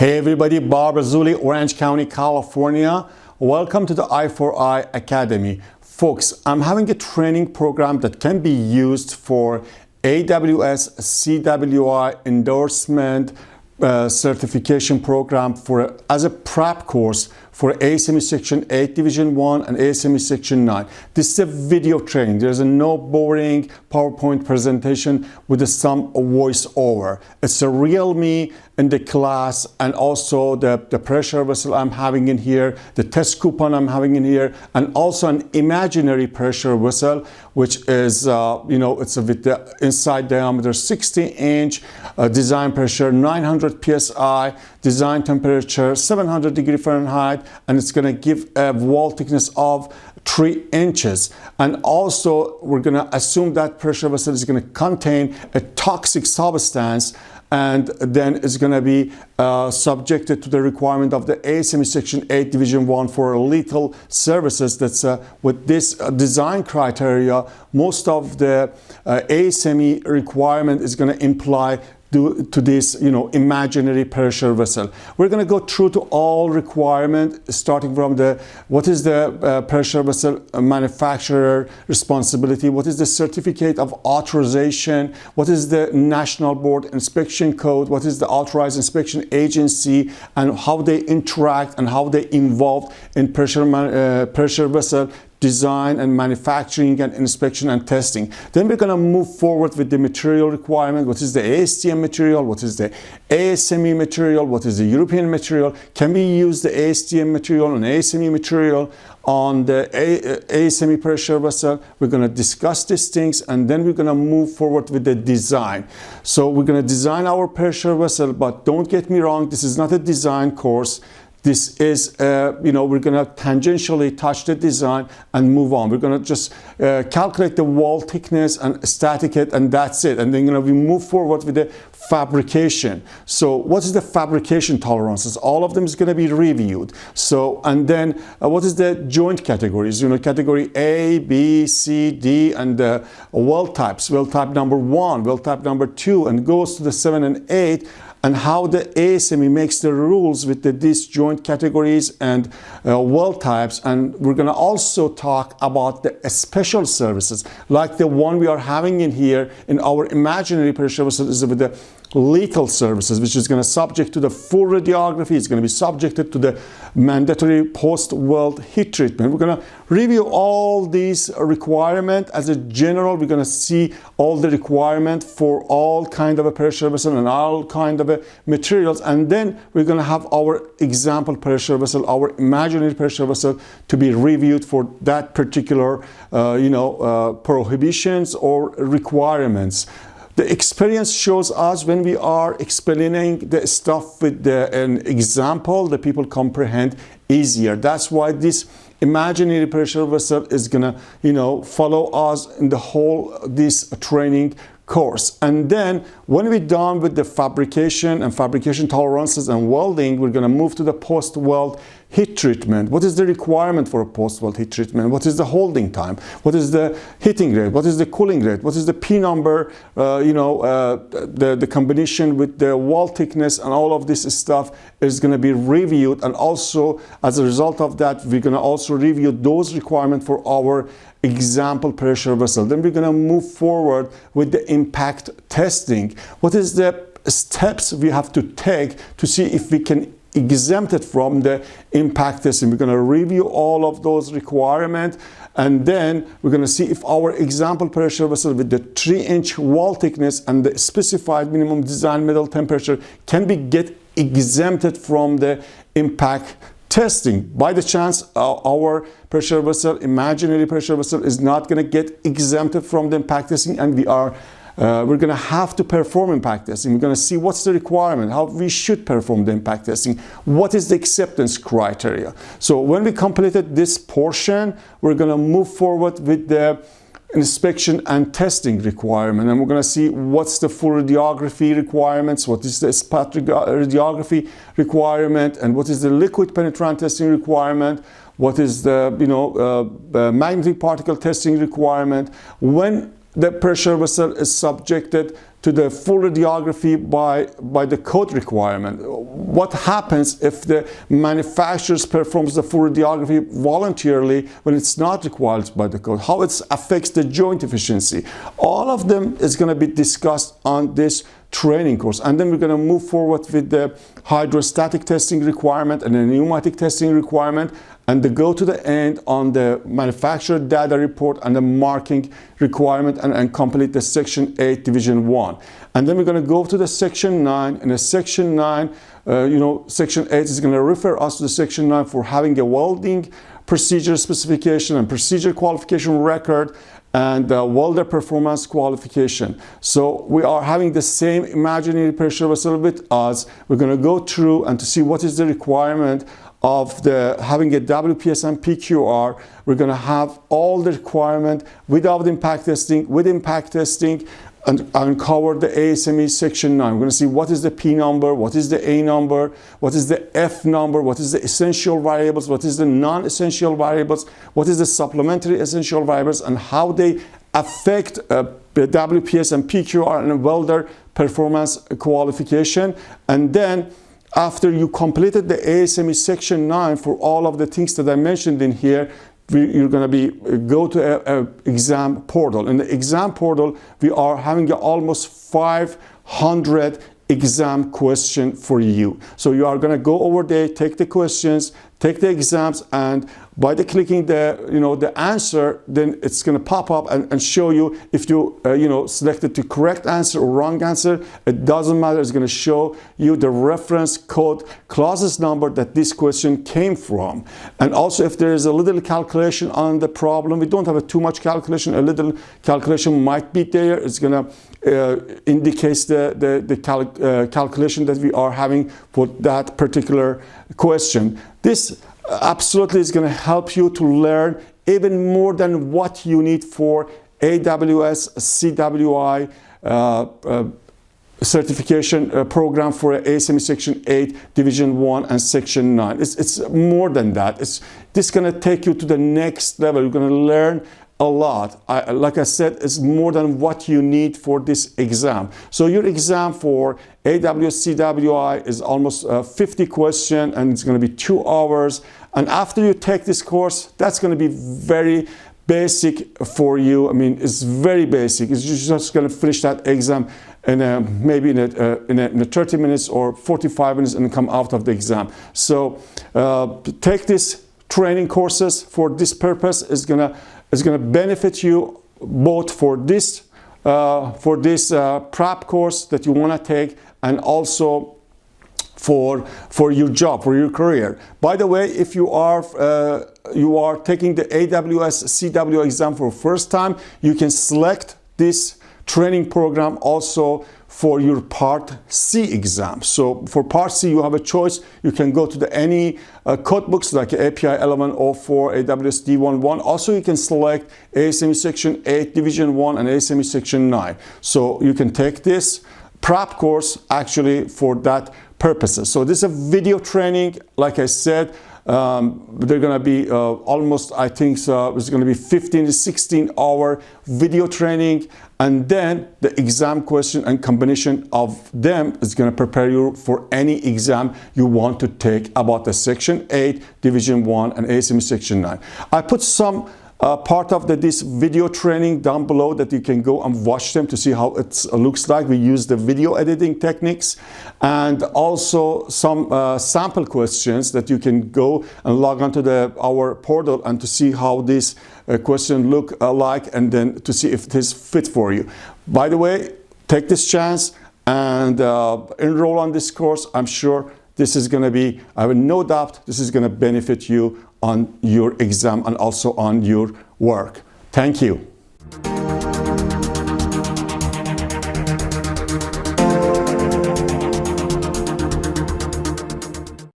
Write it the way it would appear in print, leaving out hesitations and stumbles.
Hey everybody, Bob Razzulli, Orange County, California. Welcome to the i4i Academy. Folks, I'm having a training program that can be used for AWS CWI endorsement certification program as a prep course for ASME Section 8 Division 1 and ASME Section 9. This is a video training. There's no boring PowerPoint presentation with some voiceover. It's a real me in the class, and also the pressure vessel I'm having in here, the test coupon I'm having in here, and also an imaginary pressure vessel, which is, it's with the inside diameter 60-inch, design pressure 900 psi, design temperature 700 degree Fahrenheit, and it's going to give a wall thickness of 3 inches. And also we're going to assume that pressure vessel is going to contain a toxic substance, and then it's going to be subjected to the requirement of the ASME Section 8 Division 1 for lethal services. That's with this design criteria, most of the ASME requirement is going to imply to this, imaginary pressure vessel. We're going to go through to all requirement, starting from what is the pressure vessel manufacturer responsibility, what is the certificate of authorization, what is the National Board Inspection Code, what is the authorized inspection agency, and how they interact and how they involved in pressure vessel design and manufacturing and inspection and testing. Then we're going to move forward with the material requirement. What is the ASTM material? What is the ASME material? What is the European material? Can we use the ASTM material and ASME material on the ASME pressure vessel? We're going to discuss these things, and then we're going to move forward with the design. So we're going to design our pressure vessel, but don't get me wrong, this is not a design course. This is, we're going to tangentially touch the design and move on. We're going to just calculate the wall thickness and static it, and that's it. And then we move forward with the fabrication. So what is the fabrication tolerances? All of them is going to be reviewed. So, and then what is the joint categories? Category A, B, C, D, and weld types. Weld type number 1, weld type number 2, and goes to the 7 and 8. And how the ASME makes the rules with these joint categories and weld types. And we're going to also talk about the special services, like the one we are having in here in our imaginary pressure vessel, is with the lethal services, which is going to subject to the full radiography. It's going to be subjected to the mandatory post-weld heat treatment. We're going to review all these requirements as a general. We're going to see all the requirement for all kind of a pressure vessel and all kind of materials, and then we're going to have our example pressure vessel, our imaginary pressure vessel, to be reviewed for that particular prohibitions or requirements. The experience shows us when we are explaining the stuff with an example, the people comprehend easier. That's why this imaginary pressure vessel is gonna, follow us in the whole this training course. And then when we're done with the fabrication and fabrication tolerances and welding, we're going to move to the post-weld heat treatment. What is the requirement for a post-weld heat treatment? What is the holding time? What is the heating rate? What is the cooling rate? What is the P number? The combination with the wall thickness, and all of this stuff is going to be reviewed. And also, as a result of that, we're going to also review those requirements for our example pressure vessel. Then we're going to move forward with the impact testing. What is the steps we have to take to see if we can exempt it from the impact testing? We're going to review all of those requirements, and then we're going to see if our example pressure vessel with the 3-inch wall thickness and the specified minimum design middle temperature can be get exempted from the impact testing. By the chance our pressure vessel, imaginary pressure vessel, is not going to get exempted from the impact testing, and we're going to have to perform impact testing. We're going to see what's the requirement, how we should perform the impact testing, what is the acceptance criteria. So when we completed this portion, we're going to move forward with the inspection and testing requirement, and we're going to see what's the full radiography requirements, what is the spot radiography requirement, and what is the liquid penetrant testing requirement, what is the magnetic particle testing requirement. When the pressure vessel is subjected to the full radiography by the code requirement. What happens if the manufacturers performs the full radiography voluntarily when it's not required by the code? How it affects the joint efficiency? All of them is going to be discussed on this training course, and then we're going to move forward with the hydrostatic testing requirement and the pneumatic testing requirement, and go to the end on the manufacturer data report and the marking requirement, and complete the section 8 division 1. And then we're going to go to the section 9, and the section 9 section 8 is going to refer us to the section 9 for having a welding procedure specification and procedure qualification record and welder performance qualification. So we are having the same imaginary pressure vessel with us. We're going to go through and to see what is the requirement of having a WPS and PQR. We're going to have all the requirement without impact testing, with impact testing, and uncover the ASME section 9. We're going to see what is the P number, what is the A number, what is the F number, what is the essential variables, what is the non-essential variables, what is the supplementary essential variables, and how they affect the WPS and PQR and welder performance qualification. And then after you completed the ASME section 9 for all of the things that I mentioned in here, you're going to go to an exam portal. In the exam portal, we are having almost 500 exam question for you. So you are going to go over there, take the questions, take the exams, and by clicking the answer, then it's going to pop up and show you if you selected the correct answer or wrong answer. It doesn't matter. It's going to show you the reference code clauses number that this question came from. And also, if there is a little calculation on the problem, we don't have too much calculation. A little calculation might be there. It's going to indicate the calculation that we are having for that particular question. This absolutely is going to help you to learn even more than what you need for AWS CWI certification program for ASME section 8 division 1 and section 9. It's more than that. This is going to take you to the next level. You're going to learn a lot. Like I said, it's more than what you need for this exam. So your exam for AWS CWI is almost 50 questions, and it's going to be 2 hours. And after you take this course, that's going to be very basic for you. I mean, it's very basic. It's just going to finish that exam in maybe in 30 minutes or 45 minutes and come out of the exam. So take this training courses for this purpose. Is going to benefit you both for this prep course that you want to take, and also for your job, for your career. By the way, if you are taking the AWS CWI exam for the first time, you can select this training program also for your Part C exam. So for Part C, you have a choice. You can go to any code books like API 1104, AWS D11. Also, you can select ASME Section 8, Division 1, and ASME Section 9. So you can take this prep course actually for that purposes. So this is a video training. Like I said, they're going to be almost, I think, it's going to be 15 to 16 hour video training, and then the exam question and combination of them is going to prepare you for any exam you want to take about the Section 8, Division 1, and ASME Section 9. I put some part of this video training down below that you can go and watch them to see how it looks like. We use the video editing techniques, and also some sample questions that you can go and log onto our portal and to see how this question look like, and then to see if it is fit for you. By the way, take this chance and enroll on this course. I'm sure this is going to be, I have no doubt, this is going to benefit you on your exam and also on your work. Thank you.